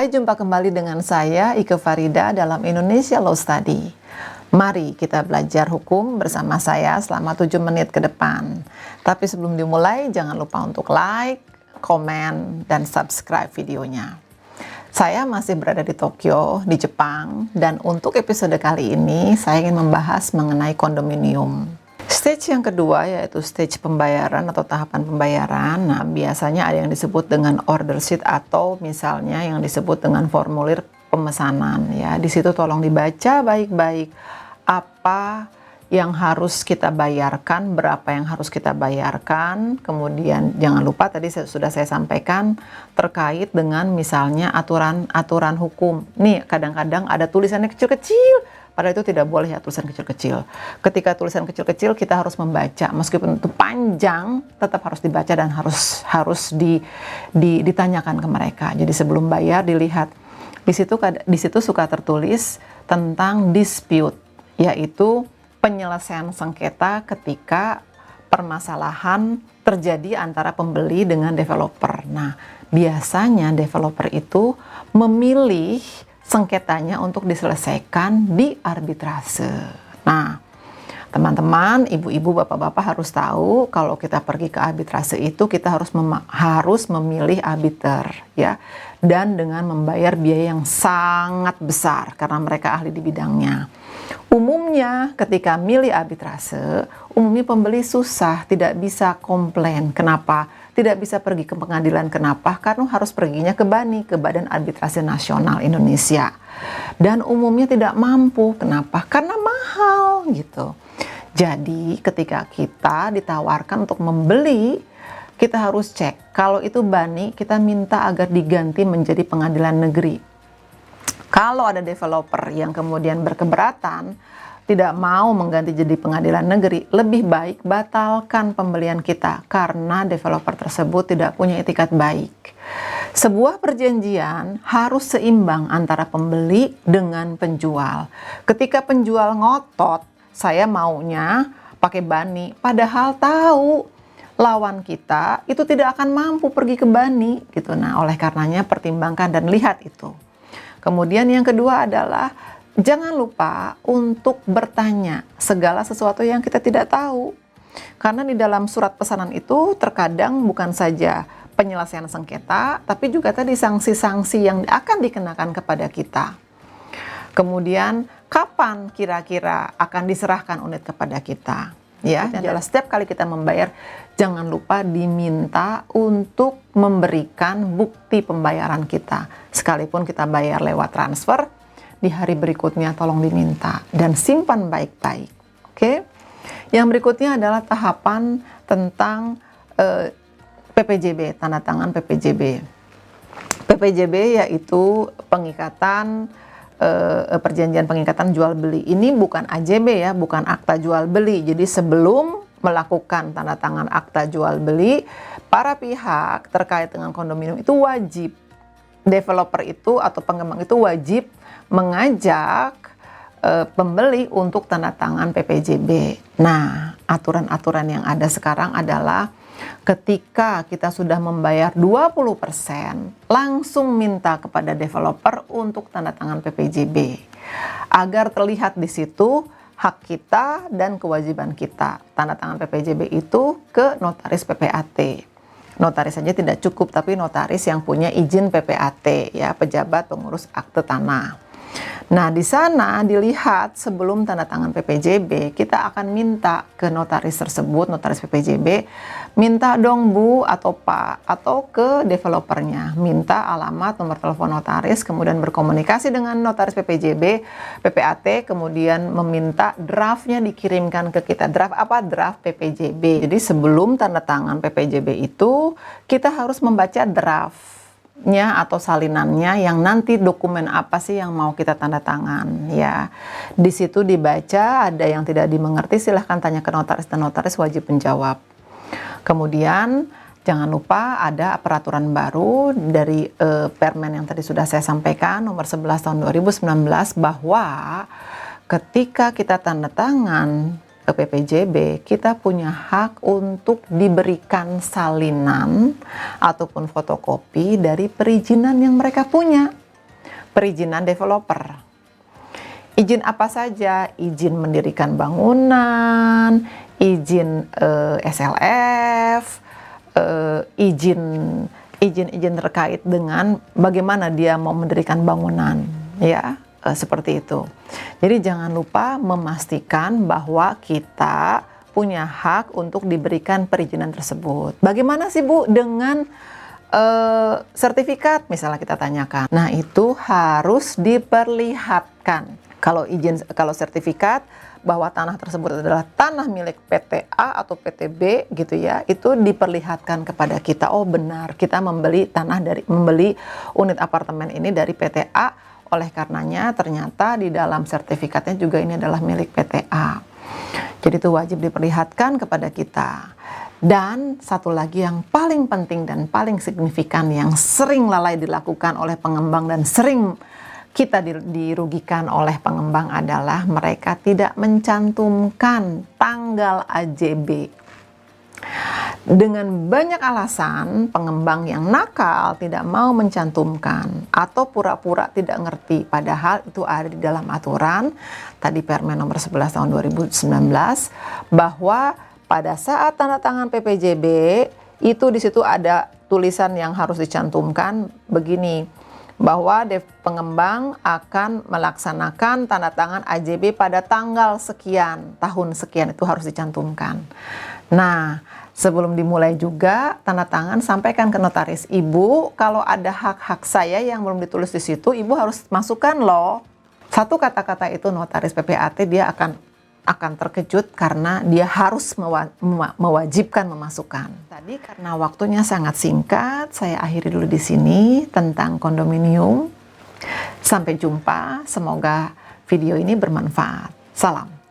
Hai, jumpa kembali dengan saya Ike Farida dalam Indonesia Law Study. Mari kita belajar hukum bersama saya selama 7 menit ke depan. Tapi sebelum dimulai, jangan lupa untuk like, komen, dan subscribe videonya. Saya masih berada di Tokyo, di Jepang, dan untuk episode kali ini saya ingin membahas mengenai kondominium. Stage yang kedua yaitu stage pembayaran atau tahapan pembayaran. Nah, biasanya ada yang disebut dengan order sheet atau misalnya yang disebut dengan formulir pemesanan ya. Di situ tolong dibaca baik-baik apa yang harus kita bayarkan, berapa yang harus kita bayarkan. Kemudian jangan lupa tadi sudah saya sampaikan terkait dengan misalnya aturan hukum. Nih, kadang-kadang ada tulisannya kecil-kecil. Padahal itu tidak boleh ya tulisan kecil-kecil. Ketika tulisan kecil-kecil kita harus membaca, meskipun itu panjang, tetap harus dibaca dan harus ditanyakan ke mereka. Jadi sebelum bayar dilihat. Di situ suka tertulis tentang dispute, yaitu penyelesaian sengketa ketika permasalahan terjadi antara pembeli dengan developer. Nah, biasanya developer itu memilih sengketanya untuk diselesaikan di arbitrase. Nah, teman-teman, ibu-ibu, bapak-bapak harus tahu kalau kita pergi ke arbitrase itu kita harus memilih arbiter ya, dan dengan membayar biaya yang sangat besar karena mereka ahli di bidangnya. Umumnya ketika milih arbitrase, umumnya pembeli susah, tidak bisa komplain. Kenapa? Tidak bisa pergi ke pengadilan. Kenapa? Karena harus perginya ke BANI, ke Badan Arbitrase Nasional Indonesia. Dan umumnya tidak mampu. Kenapa? Karena mahal gitu. Jadi ketika kita ditawarkan untuk membeli, kita harus cek. Kalau itu BANI, kita minta agar diganti menjadi pengadilan negeri. Kalau ada developer yang kemudian berkeberatan, tidak mau mengganti jadi pengadilan negeri, lebih baik batalkan pembelian kita karena developer tersebut tidak punya etikat baik. Sebuah perjanjian harus seimbang antara pembeli dengan penjual. Ketika penjual ngotot, saya maunya pakai BANI, padahal tahu lawan kita itu tidak akan mampu pergi ke BANI gitu. Nah, oleh karenanya pertimbangkan dan lihat itu. Kemudian yang kedua adalah jangan lupa untuk bertanya segala sesuatu yang kita tidak tahu. Karena di dalam surat pesanan itu terkadang bukan saja penyelesaian sengketa, tapi juga tadi sanksi-sanksi yang akan dikenakan kepada kita. Kemudian kapan kira-kira akan diserahkan unit kepada kita? Ya, adalah setiap kali kita membayar, jangan lupa diminta untuk memberikan bukti pembayaran kita. Sekalipun kita bayar lewat transfer, di hari berikutnya tolong diminta dan simpan baik-baik. Oke? Yang berikutnya adalah tahapan tentang PPJB, tanda tangan PPJB. PPJB yaitu pengikatan perjanjian pengikatan jual beli. Ini bukan AJB ya, bukan akta jual beli. Jadi sebelum melakukan tanda tangan akta jual beli, para pihak terkait dengan kondominium itu wajib, developer itu atau pengembang itu wajib mengajak pembeli untuk tanda tangan PPJB. Nah, aturan-aturan yang ada sekarang adalah ketika kita sudah membayar 20%, langsung minta kepada developer untuk tanda tangan PPJB. Agar terlihat di situ hak kita dan kewajiban kita. Tanda tangan PPJB itu ke notaris PPAT. Notaris saja tidak cukup, tapi notaris yang punya izin PPAT, ya, pejabat pengurus akte tanah. Nah, di sana dilihat sebelum tanda tangan PPJB, kita akan minta ke notaris tersebut, notaris PPJB, minta dong Bu atau Pak, atau ke developernya, minta alamat, nomor telepon notaris, kemudian berkomunikasi dengan notaris PPJB, PPAT, kemudian meminta draftnya dikirimkan ke kita. Draft apa? Draft PPJB. Jadi sebelum tanda tangan PPJB itu, kita harus membaca draft atau salinannya yang nanti dokumen apa sih yang mau kita tanda tangan ya. Di situ dibaca, ada yang tidak dimengerti silahkan tanya ke notaris dan notaris wajib menjawab. Kemudian jangan lupa ada peraturan baru dari Permen yang tadi sudah saya sampaikan nomor 11 tahun 2019 bahwa ketika kita tanda tangan ke PPJB, kita punya hak untuk diberikan salinan ataupun fotokopi dari perizinan yang mereka punya. perizinan developer. Izin apa saja? Izin mendirikan bangunan, izin SLF, izin terkait dengan bagaimana dia mau mendirikan bangunan, ya, seperti itu. Jadi jangan lupa memastikan bahwa kita punya hak untuk diberikan perizinan tersebut. Bagaimana sih Bu dengan sertifikat? Misalnya kita tanyakan. Nah, itu harus diperlihatkan. Kalau sertifikat bahwa tanah tersebut adalah tanah milik PT A atau PT B gitu ya, itu diperlihatkan kepada kita, oh benar kita membeli unit apartemen ini dari PT A, oleh karenanya ternyata di dalam sertifikatnya juga ini adalah milik PT A. Jadi itu wajib diperlihatkan kepada kita. Dan satu lagi yang paling penting dan paling signifikan yang sering lalai dilakukan oleh pengembang dan sering kita dirugikan oleh pengembang adalah mereka tidak mencantumkan tanggal AJB. Dengan banyak alasan, pengembang yang nakal tidak mau mencantumkan atau pura-pura tidak ngerti, padahal itu ada di dalam aturan tadi Permen nomor 11 tahun 2019 bahwa pada saat tanda tangan PPJB itu di situ ada tulisan yang harus dicantumkan begini, bahwa pengembang akan melaksanakan tanda tangan AJB pada tanggal sekian, tahun sekian, itu harus dicantumkan. Nah, sebelum dimulai juga tanda tangan sampaikan ke notaris, Ibu, kalau ada hak-hak saya yang belum ditulis di situ, Ibu harus masukkan loh. Satu kata-kata itu notaris PPAT dia akan terkejut karena dia harus mewajibkan memasukkan. Tadi karena waktunya sangat singkat, saya akhiri dulu di sini tentang kondominium. Sampai jumpa, semoga video ini bermanfaat. Salam.